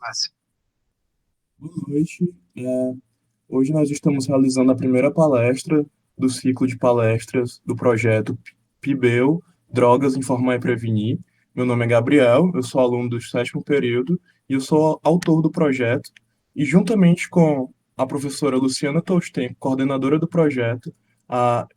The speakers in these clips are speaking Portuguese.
Mas, boa noite. Hoje nós estamos realizando a primeira palestra do ciclo de palestras do projeto PIBEL, Drogas, Informar e Prevenir. Meu nome é Gabriel, eu sou aluno do sétimo período e eu sou autor do projeto. E juntamente com a professora Luciana Tolsten, coordenadora do projeto, a,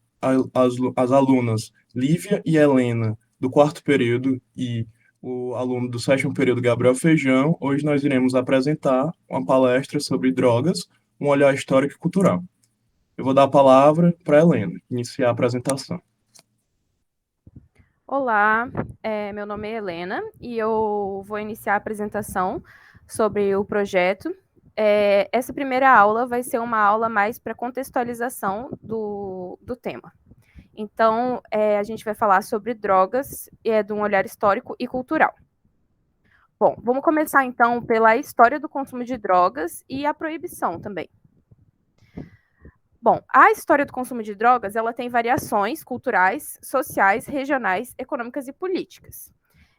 as alunas Lívia e Helena, do quarto período, e o aluno do sétimo período, Gabriel Feijão, hoje nós iremos apresentar uma palestra sobre drogas, um olhar histórico e cultural. Eu vou dar a palavra para a Helena, iniciar a apresentação. Olá, meu nome é Helena e eu vou iniciar a apresentação sobre o projeto. Essa primeira aula vai ser uma aula mais para contextualização do tema. Então, a gente vai falar sobre drogas de um olhar histórico e cultural. Bom, vamos começar então pela história do consumo de drogas e a proibição também. Bom, a história do consumo de drogas, ela tem variações culturais, sociais, regionais, econômicas e políticas.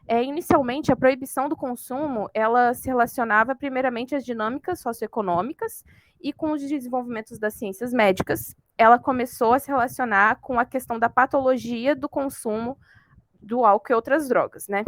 Inicialmente, a proibição do consumo, ela se relacionava primeiramente às dinâmicas socioeconômicas e com os desenvolvimentos das ciências médicas, ela começou a se relacionar com a questão da patologia do consumo do álcool e outras drogas, né?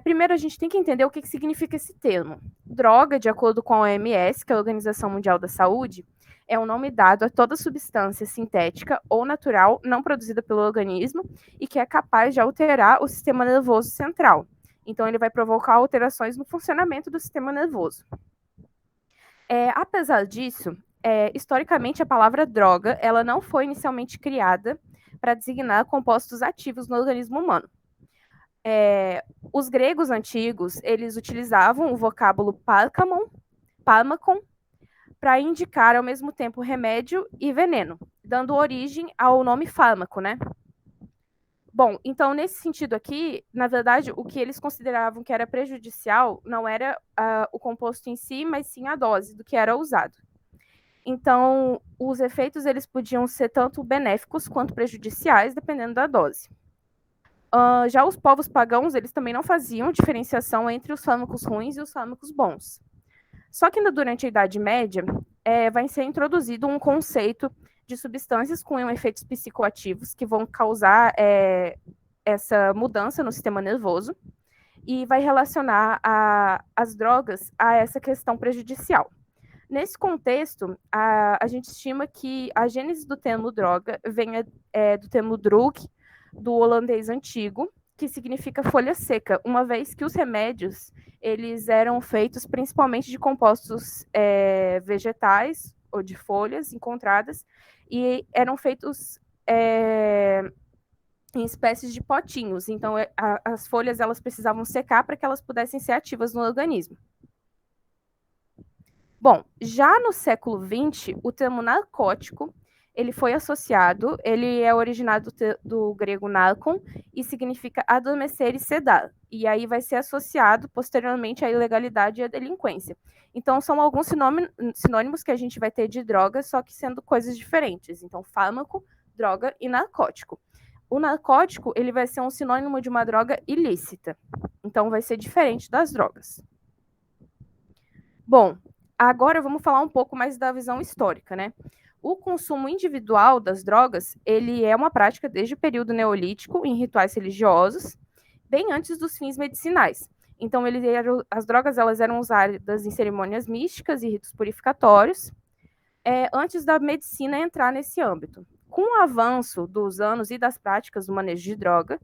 Primeiro, a gente tem que entender o que significa esse termo. Droga, de acordo com a OMS, que é a Organização Mundial da Saúde, é um nome dado a toda substância sintética ou natural não produzida pelo organismo e que é capaz de alterar o sistema nervoso central. Então, ele vai provocar alterações no funcionamento do sistema nervoso. Apesar disso, historicamente, a palavra droga ela não foi inicialmente criada para designar compostos ativos no organismo humano. Os gregos antigos, eles utilizavam o vocábulo pharmakon, para indicar ao mesmo tempo remédio e veneno, dando origem ao nome fármaco, né? Bom, então nesse sentido aqui, na verdade, o que eles consideravam que era prejudicial não era o composto em si, mas sim a dose do que era usado. Então, os efeitos eles podiam ser tanto benéficos quanto prejudiciais, dependendo da dose. Já os povos pagãos, eles também não faziam diferenciação entre os fármacos ruins e os fármacos bons. Só que ainda durante a Idade Média, vai ser introduzido um conceito de substâncias com efeitos psicoativos que vão causar essa mudança no sistema nervoso e vai relacionar as drogas a essa questão prejudicial. Nesse contexto, a gente estima que a gênese do termo droga venha do termo drug, do holandês antigo, que significa folha seca, uma vez que os remédios eles eram feitos principalmente de compostos vegetais ou de folhas encontradas e eram feitos em espécies de potinhos. Então, as folhas elas precisavam secar para que elas pudessem ser ativas no organismo. Bom, já no século XX, o termo narcótico ele foi associado, ele é originado do grego narcon e significa adormecer e sedar. E aí vai ser associado posteriormente à ilegalidade e à delinquência. Então, são alguns sinônimos que a gente vai ter de droga, só que sendo coisas diferentes. Então, fármaco, droga e narcótico. O narcótico, ele vai ser um sinônimo de uma droga ilícita. Então, vai ser diferente das drogas. Bom, agora vamos falar um pouco mais da visão histórica, né? O consumo individual das drogas, ele é uma prática desde o período neolítico em rituais religiosos, bem antes dos fins medicinais. Então, as drogas elas eram usadas em cerimônias místicas e ritos purificatórios, antes da medicina entrar nesse âmbito. Com o avanço dos anos e das práticas do manejo de droga,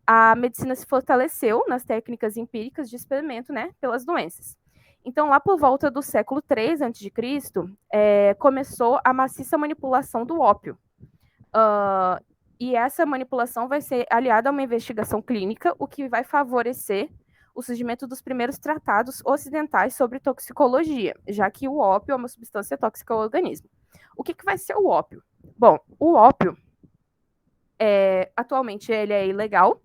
a medicina se fortaleceu nas técnicas empíricas de experimento, né, pelas doenças. Então, lá por volta do século III a.C., começou a maciça manipulação do ópio. E essa manipulação vai ser aliada a uma investigação clínica, o que vai favorecer o surgimento dos primeiros tratados ocidentais sobre toxicologia, já que o ópio é uma substância tóxica ao organismo. O que vai ser o ópio? Bom, o ópio, atualmente, ele é ilegal,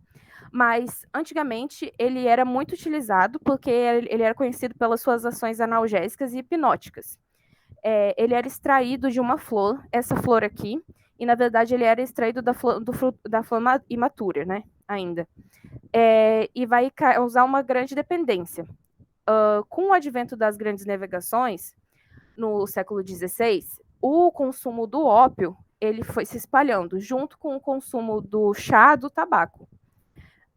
mas antigamente ele era muito utilizado porque ele era conhecido pelas suas ações analgésicas e hipnóticas. Ele era extraído de uma flor, essa flor aqui, e na verdade ele era extraído da flor imatura, né, ainda. E vai causar uma grande dependência. com o advento das grandes navegações, no século XVI, o consumo do ópio ele foi se espalhando junto com o consumo do chá, do tabaco.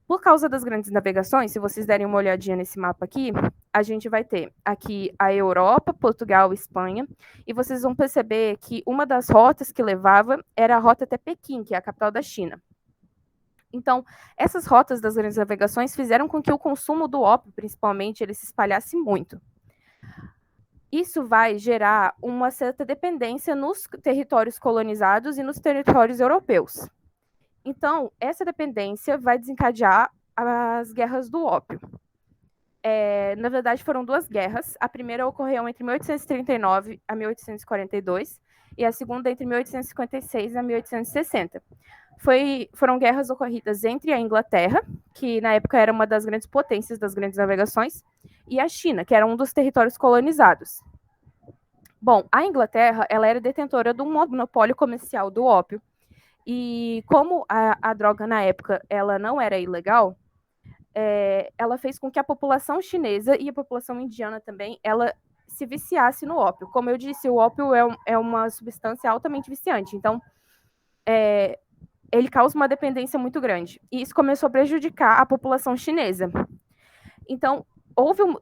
Por causa das grandes navegações, se vocês derem uma olhadinha nesse mapa aqui, a gente vai ter aqui a Europa, Portugal, Espanha, e vocês vão perceber que uma das rotas que levava era a rota até Pequim, que é a capital da China. Então, essas rotas das grandes navegações fizeram com que o consumo do ópio, principalmente, ele se espalhasse muito. Isso vai gerar uma certa dependência nos territórios colonizados e nos territórios europeus. Então, essa dependência vai desencadear as guerras do ópio. Na verdade, foram duas guerras. A primeira ocorreu entre 1839 a 1842 e a segunda entre 1856 a 1860. Foram guerras ocorridas entre a Inglaterra, que na época era uma das grandes potências das grandes navegações, e a China, que era um dos territórios colonizados. Bom, a Inglaterra ela era detentora do monopólio comercial do ópio, e como a droga na época ela não era ilegal, ela fez com que a população chinesa e a população indiana também ela se viciasse no ópio. Como eu disse, o ópio é uma substância altamente viciante, então ele causa uma dependência muito grande. E isso começou a prejudicar a população chinesa. Então,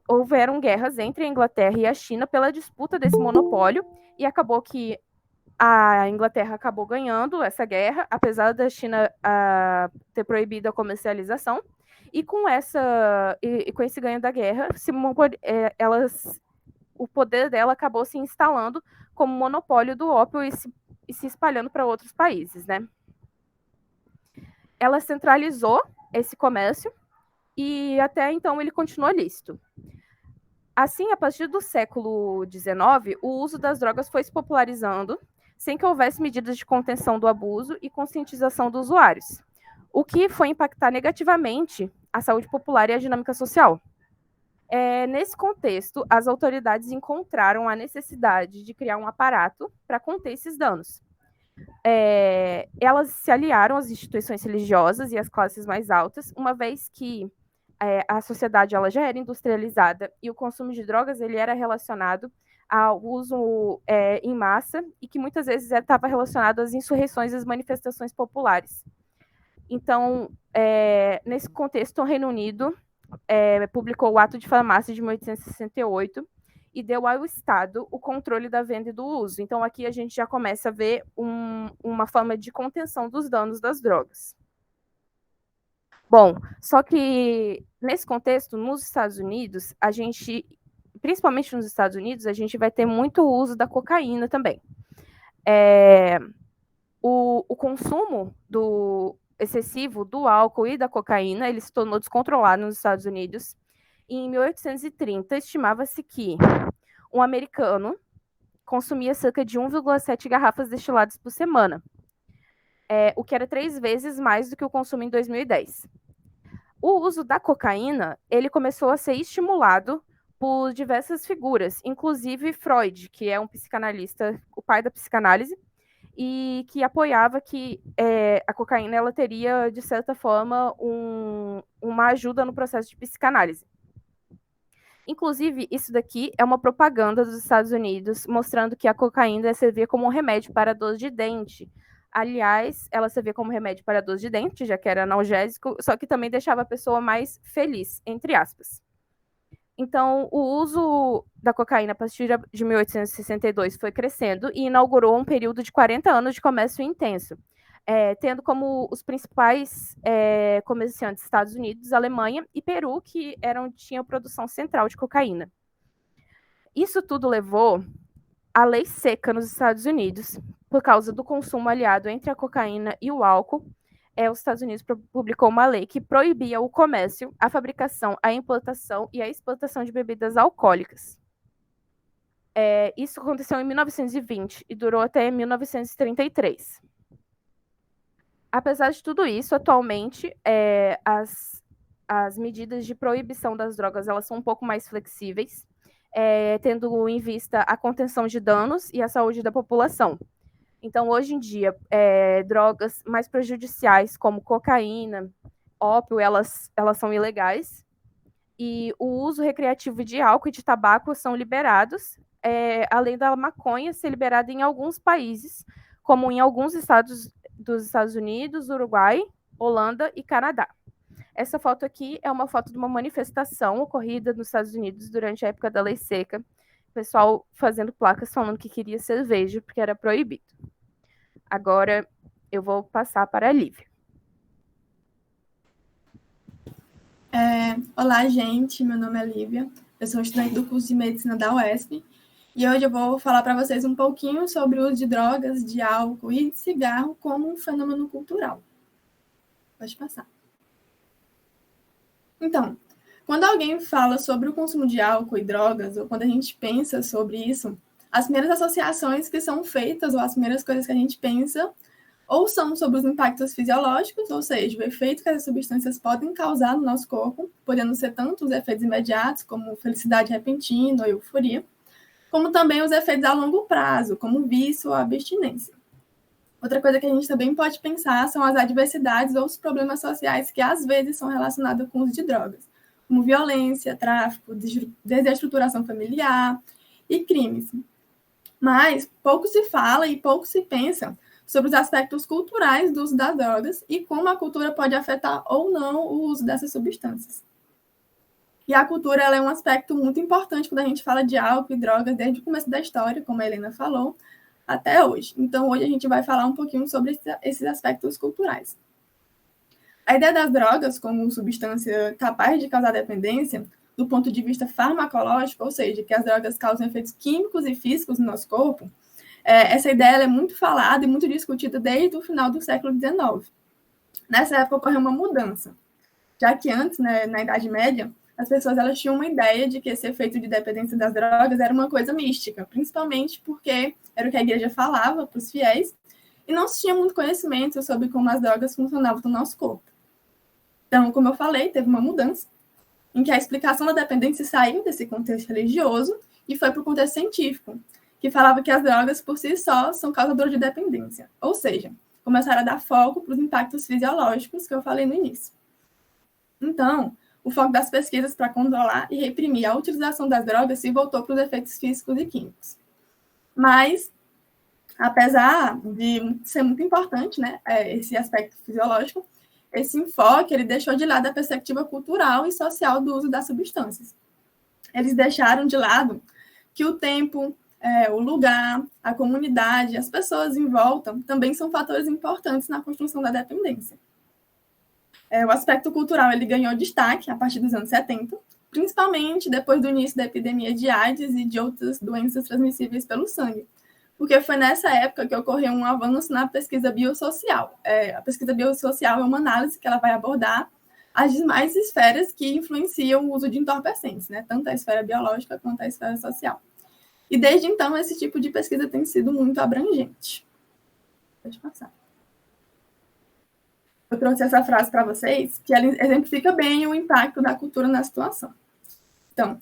houveram guerras entre a Inglaterra e a China pela disputa desse monopólio, e acabou que a Inglaterra acabou ganhando essa guerra, apesar da China ter proibido a comercialização. E com esse ganho da guerra, o poder dela acabou se instalando como monopólio do ópio e se espalhando para outros países, né? Ela centralizou esse comércio e até então ele continuou lícito. Assim, a partir do século XIX, o uso das drogas foi se popularizando sem que houvesse medidas de contenção do abuso e conscientização dos usuários, o que foi impactar negativamente a saúde popular e a dinâmica social. Nesse contexto, as autoridades encontraram a necessidade de criar um aparato para conter esses danos. Elas se aliaram às instituições religiosas e às classes mais altas, uma vez que a sociedade ela já era industrializada e o consumo de drogas ele era relacionado ao uso em massa e que muitas vezes estava relacionado às insurreições e às manifestações populares. Então, nesse contexto, o Reino Unido publicou o Ato de Farmácia de 1868 e deu ao Estado o controle da venda e do uso. Então, aqui a gente já começa a ver uma forma de contenção dos danos das drogas. Bom, só que nesse contexto, nos Estados Unidos, principalmente nos Estados Unidos, a gente vai ter muito uso da cocaína também. O consumo excessivo do álcool e da cocaína, ele se tornou descontrolado nos Estados Unidos. E em 1830, estimava-se que um americano consumia cerca de 1,7 garrafas destiladas por semana, o que era 3 vezes mais do que o consumo em 2010. O uso da cocaína, ele começou a ser estimulado por diversas figuras, inclusive Freud, que é um psicanalista, o pai da psicanálise, e que apoiava que a cocaína ela teria, de certa forma, uma ajuda no processo de psicanálise. Inclusive, isso daqui é uma propaganda dos Estados Unidos mostrando que a cocaína servia como um remédio para dor de dente. Aliás, ela servia como remédio para dor de dente, já que era analgésico, só que também deixava a pessoa mais feliz, entre aspas. Então, o uso da cocaína a partir de 1862 foi crescendo e inaugurou um período de 40 anos de comércio intenso, tendo como os principais comerciantes Estados Unidos, Alemanha e Peru, que tinham produção central de cocaína. Isso tudo levou à lei seca nos Estados Unidos, por causa do consumo aliado entre a cocaína e o álcool. Os Estados Unidos publicou uma lei que proibia o comércio, a fabricação, a importação e a exportação de bebidas alcoólicas. Isso aconteceu em 1920 e durou até 1933. Apesar de tudo isso, atualmente, as medidas de proibição das drogas elas são um pouco mais flexíveis, tendo em vista a contenção de danos e a saúde da população. Então, hoje em dia, drogas mais prejudiciais, como cocaína, ópio, elas são ilegais. E o uso recreativo de álcool e de tabaco são liberados, além da maconha ser liberada em alguns países, como em alguns estados dos Estados Unidos, Uruguai, Holanda e Canadá. Essa foto aqui é uma foto de uma manifestação ocorrida nos Estados Unidos durante a época da Lei Seca. O pessoal fazendo placas falando que queria cerveja porque era proibido. Agora eu vou passar para a Lívia. Olá, gente. Meu nome é Lívia. Eu sou estudante do curso de Medicina da UESP. E hoje eu vou falar para vocês um pouquinho sobre o uso de drogas, de álcool e de cigarro como um fenômeno cultural. Pode passar. Então, quando alguém fala sobre o consumo de álcool e drogas, ou quando a gente pensa sobre isso, as primeiras associações que são feitas, ou as primeiras coisas que a gente pensa, ou são sobre os impactos fisiológicos, ou seja, o efeito que essas substâncias podem causar no nosso corpo, podendo ser tanto os efeitos imediatos, como felicidade repentina ou euforia, como também os efeitos a longo prazo, como vício ou abstinência. Outra coisa que a gente também pode pensar são as adversidades ou os problemas sociais que às vezes são relacionados com o uso de drogas, como violência, tráfico, desestruturação familiar e crimes. Mas pouco se fala e pouco se pensa sobre os aspectos culturais do uso das drogas e como a cultura pode afetar ou não o uso dessas substâncias. E a cultura ela é um aspecto muito importante quando a gente fala de álcool e drogas desde o começo da história, como a Helena falou, até hoje. Então, hoje a gente vai falar um pouquinho sobre esses aspectos culturais. A ideia das drogas como substância capaz de causar dependência, do ponto de vista farmacológico, ou seja, que as drogas causam efeitos químicos e físicos no nosso corpo, essa ideia é muito falada e muito discutida desde o final do século XIX. Nessa época ocorreu uma mudança, já que antes, né, na Idade Média, as pessoas elas tinham uma ideia de que esse efeito de dependência das drogas era uma coisa mística, principalmente porque era o que a igreja falava para os fiéis, e não se tinha muito conhecimento sobre como as drogas funcionavam no nosso corpo. Então, como eu falei, teve uma mudança, em que a explicação da dependência saiu desse contexto religioso e foi para o contexto científico, que falava que as drogas por si só são causadoras de dependência, ou seja, começaram a dar foco para os impactos fisiológicos que eu falei no início. Então, o foco das pesquisas para controlar e reprimir a utilização das drogas se voltou para os efeitos físicos e químicos. Mas, apesar de ser muito importante, né, esse aspecto fisiológico, esse enfoque ele deixou de lado a perspectiva cultural e social do uso das substâncias. Eles deixaram de lado que o tempo, o lugar, a comunidade, as pessoas em volta também são fatores importantes na construção da dependência. O aspecto cultural ele ganhou destaque a partir dos anos 70, principalmente depois do início da epidemia de AIDS e de outras doenças transmissíveis pelo sangue, porque foi nessa época que ocorreu um avanço na pesquisa biosocial. A pesquisa biosocial é uma análise que ela vai abordar as demais esferas que influenciam o uso de entorpecentes, né? Tanto a esfera biológica quanto a esfera social. E desde então, esse tipo de pesquisa tem sido muito abrangente. Pode passar. Eu trouxe essa frase para vocês, que ela exemplifica bem o impacto da cultura na situação. Então,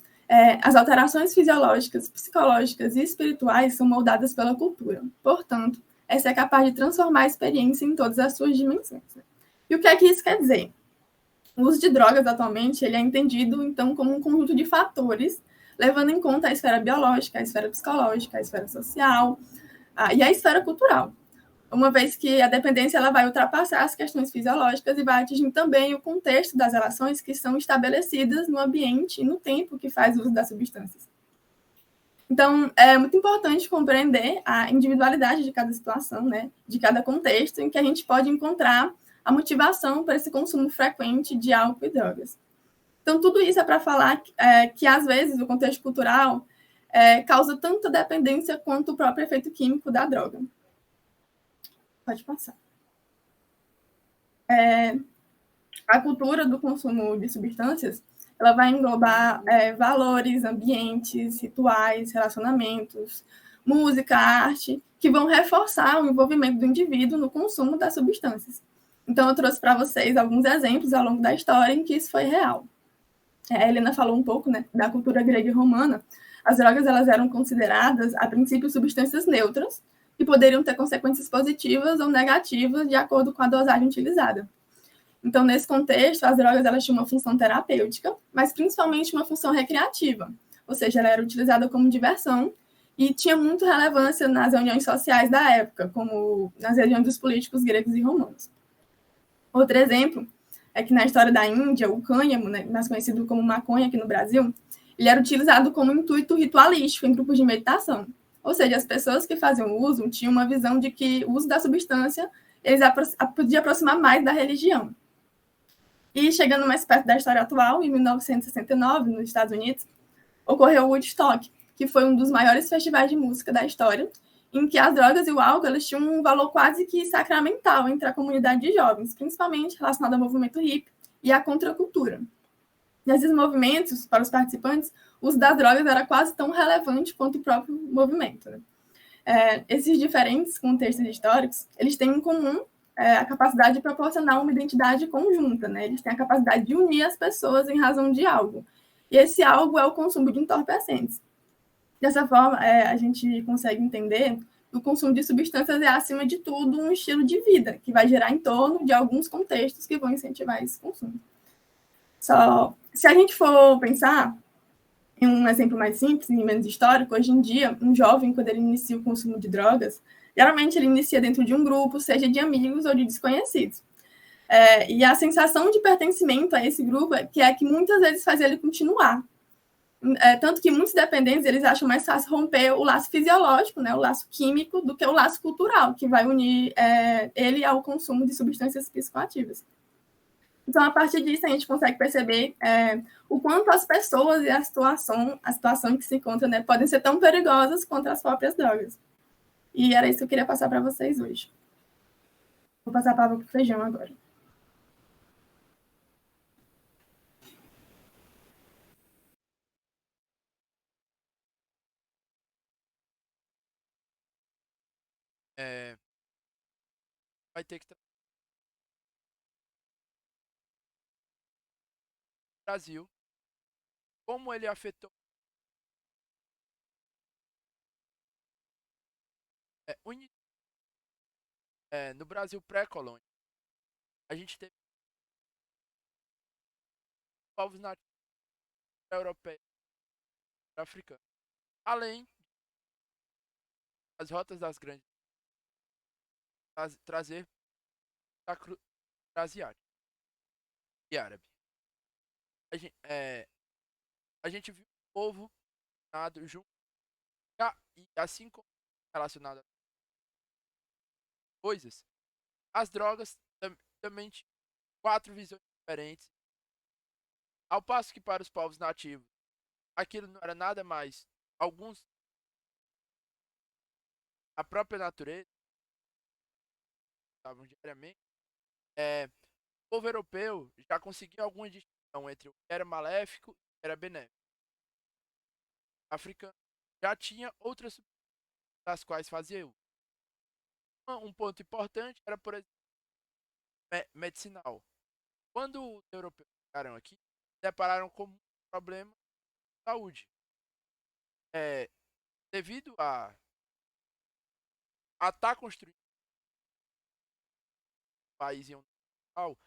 as alterações fisiológicas, psicológicas e espirituais são moldadas pela cultura. Portanto, essa é capaz de transformar a experiência em todas as suas dimensões. E o que é que isso quer dizer? O uso de drogas, atualmente, ele é entendido, então, como um conjunto de fatores, levando em conta a esfera biológica, a esfera psicológica, a esfera social e a esfera cultural. Uma vez que a dependência ela vai ultrapassar as questões fisiológicas e vai atingir também o contexto das relações que são estabelecidas no ambiente e no tempo que faz uso das substâncias. Então, é muito importante compreender a individualidade de cada situação, né, de cada contexto em que a gente pode encontrar a motivação para esse consumo frequente de álcool e drogas. Então, tudo isso é para falar que, às vezes, o contexto cultural causa tanto a dependência quanto o próprio efeito químico da droga. Pode passar. A cultura do consumo de substâncias, ela vai englobar valores, ambientes, rituais, relacionamentos, música, arte, que vão reforçar o envolvimento do indivíduo no consumo das substâncias. Então, eu trouxe para vocês alguns exemplos ao longo da história em que isso foi real. A Helena falou um pouco, né, da cultura grega e romana. As drogas elas eram consideradas, a princípio, substâncias neutras, que poderiam ter consequências positivas ou negativas de acordo com a dosagem utilizada. Então, nesse contexto, as drogas elas tinham uma função terapêutica, mas principalmente uma função recreativa, ou seja, ela era utilizada como diversão e tinha muito relevância nas reuniões sociais da época, como nas reuniões dos políticos gregos e romanos. Outro exemplo é que na história da Índia, o cânhamo, né, mais conhecido como maconha aqui no Brasil, ele era utilizado como intuito ritualístico em grupos de meditação. Ou seja, as pessoas que faziam uso tinham uma visão de que o uso da substância eles podia aproximar mais da religião. E chegando mais perto da história atual, em 1969, nos Estados Unidos, ocorreu o Woodstock, que foi um dos maiores festivais de música da história, em que as drogas e o álcool elas tinham um valor quase que sacramental entre a comunidade de jovens, principalmente relacionado ao movimento hippie e à contracultura. Nesses movimentos, para os participantes, o uso das drogas era quase tão relevante quanto o próprio movimento. Né? Esses diferentes contextos históricos, eles têm em comum a capacidade de proporcionar uma identidade conjunta, né? Eles têm a capacidade de unir as pessoas em razão de algo. E esse algo é o consumo de entorpecentes. Dessa forma, a gente consegue entender que o consumo de substâncias é, acima de tudo, um estilo de vida, que vai gerar em torno de alguns contextos que vão incentivar esse consumo. Só, se a gente for pensar em um exemplo mais simples e menos histórico, hoje em dia, um jovem, quando ele inicia o consumo de drogas, geralmente ele inicia dentro de um grupo, seja de amigos ou de desconhecidos. E a sensação de pertencimento a esse grupo é que muitas vezes faz ele continuar. Tanto que muitos dependentes eles acham mais fácil romper o laço fisiológico, né, o laço químico, do que o laço cultural, que vai unir ele ao consumo de substâncias psicoativas. Então, a partir disso, a gente consegue perceber o quanto as pessoas e a situação em que se encontra, né, podem ser tão perigosas quanto as próprias drogas. E era isso que eu queria passar para vocês hoje. Vou passar a palavra para o Feijão agora. Vai ter que o Brasil, como ele afetou no Brasil pré-colônia. A gente teve povos nativos europeus e africanos, além das rotas das grandes trazer da asiática e árabe. A gente viu o povo nado junto e assim como relacionado a coisas, as drogas também tinham 4 visões diferentes. Ao passo que para os povos nativos, aquilo não era nada mais, alguns, a própria natureza, estavam diariamente, o povo europeu já conseguia alguma distinção entre o que era maléfico e o que era benéfico. O africano já tinha outras das quais fazia uso. Um ponto importante era, por exemplo, medicinal. Quando os europeus chegaram aqui, depararam com um problema de saúde. Devido a estar construindo um país em um local,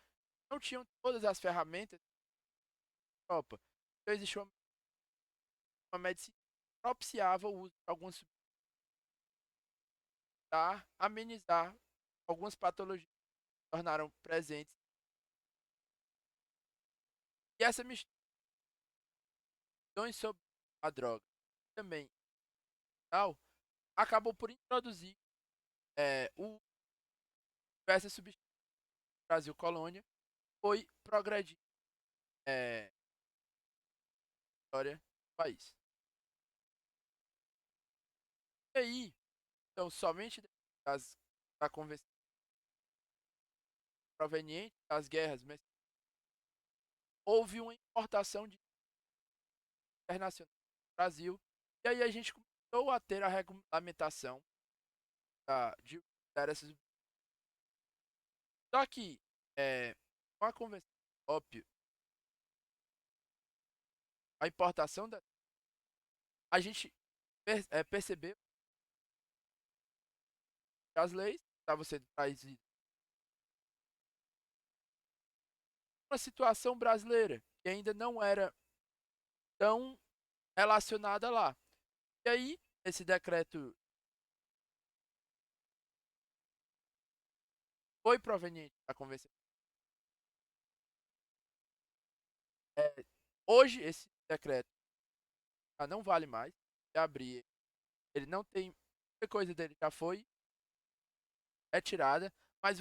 não tinham todas as ferramentas da Europa. Então existia uma medicina que propiciava o uso de algumas substâncias para amenizar algumas patologias que se tornaram presentes. E essa mistura sobre a droga também tal, acabou por introduzir o diversas substâncias do Brasil colônia, foi progredir a história do país. E aí, então, somente da convenção proveniente das guerras, mas houve uma importação de internacional no Brasil, e aí a gente começou a ter a regulamentação de essas. Só que com a convenção, óbvio, a importação a gente percebeu que as leis estavam sendo trazidas uma situação brasileira que ainda não era tão relacionada lá. E aí, esse decreto foi proveniente da Convenção. Hoje, esse decreto já não vale mais. Já abri, ele não tem. Muita coisa dele já foi retirada, mas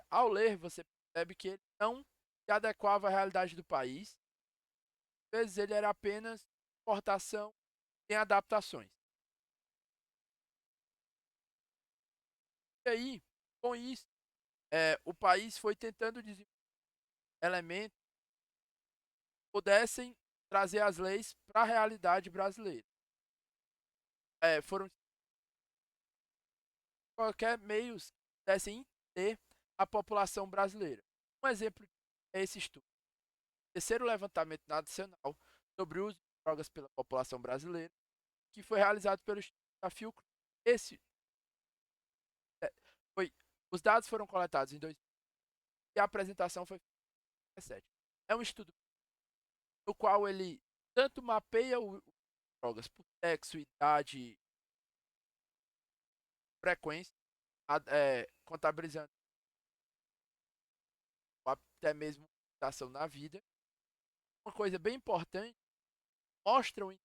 ao ler, você percebe que ele não se adequava à realidade do país. Às vezes, ele era apenas importação sem adaptações. E aí, com isso, o país foi tentando desenvolver elementos que pudessem trazer as leis para a realidade brasileira. Foram qualquer meios que pudessem entender a população brasileira. Um exemplo é esse estudo. O terceiro levantamento nacional sobre o uso de drogas pela população brasileira, que foi realizado pelo Instituto da Fiocruz. Esse foi, os dados foram coletados em 2000 e a apresentação foi feita em 2017. É um estudo no qual ele tanto mapeia o drogas por sexo, idade, frequência, contabilizando até mesmo ação na vida. Uma coisa bem importante, mostra o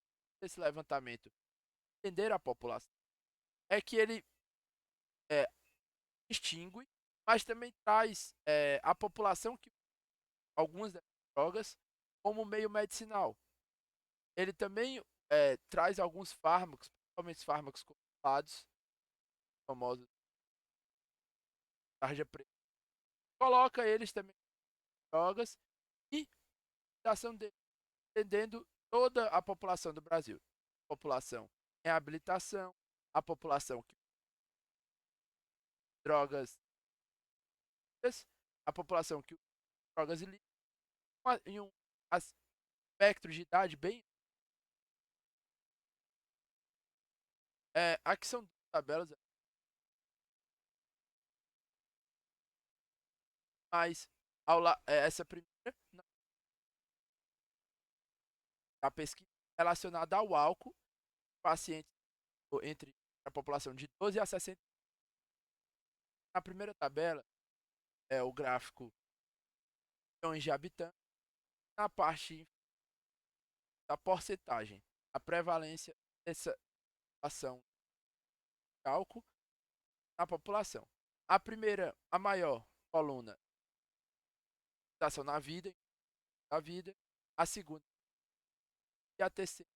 desse levantamento, entender a população, é que ele é, distingue, mas também traz a população que algumas dessas drogas como meio medicinal. Ele também traz alguns fármacos, principalmente fármacos controlados, famosos tarja preta, coloca eles também em drogas e a ação dele, entendendo toda a população do Brasil. A população em reabilitação, a população que drogas, a população que drogas ilícitas, em um espectro de idade bem. Aqui são duas tabelas, mas essa primeira, a pesquisa relacionada ao álcool, pacientes entre a população de 12 a 60. Na primeira tabela é o gráfico milhões de habitantes, na parte da porcentagem, a prevalência dessa ação de álcool na população. A primeira, a maior coluna, ação na vida, a segunda e a terceira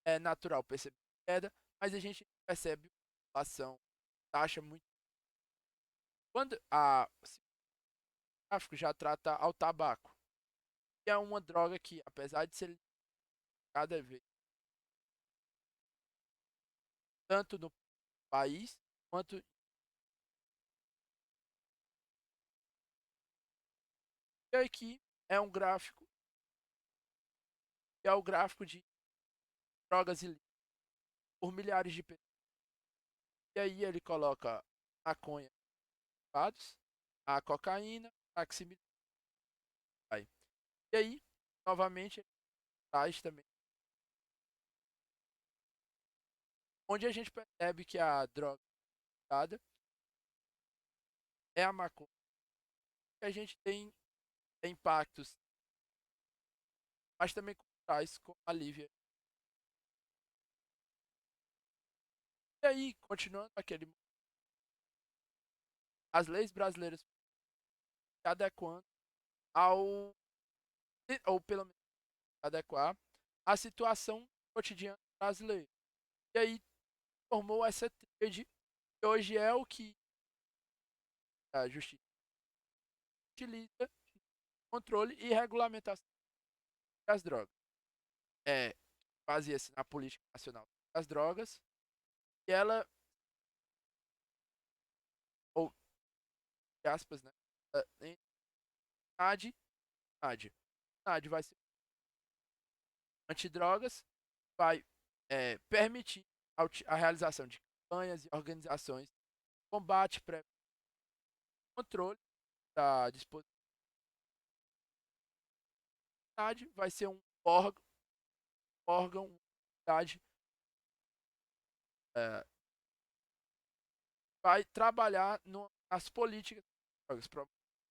é natural perceber queda, mas a gente percebe a ação taxa muito. Quando o gráfico já trata ao tabaco, que é uma droga que, apesar de ser cada vez tanto no país quanto. E aqui é um gráfico, que é o gráfico de drogas ilícitas por milhares de pessoas. E aí ele coloca maconha, a cocaína, a ximilina. E aí, novamente, ele traz também, onde a gente percebe que a droga é a maconha. E a gente tem impactos, mas também culturais, como a Lívia. E aí, continuando as leis brasileiras se adequando ao, ou pelo menos adequar à situação cotidiana brasileira. E aí formou essa tríade, que hoje é o que a justiça utiliza, controle e regulamentação das drogas. Baseia-se na política nacional das drogas e ela, ou aspas, né, em NAD, NAD vai ser antidrogas, vai permitir a realização de campanhas e organizações de combate, controle da disposição comunidade vai ser um órgão, uma comunidade, é, vai trabalhar nas políticas,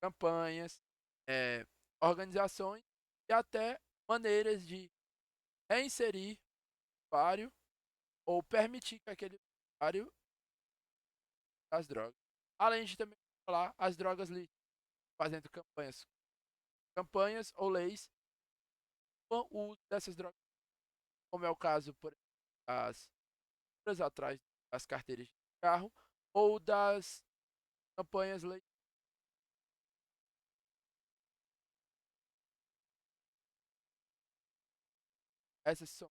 campanhas, é, organizações e até maneiras de reinserir o usuário ou permitir que aquele usuário as drogas. Além de também falar as drogas lícitas, fazendo campanhas ou leis com o uso dessas drogas, como é o caso, por exemplo, das atrás das carteiras de carro ou das campanhas leis. Essas são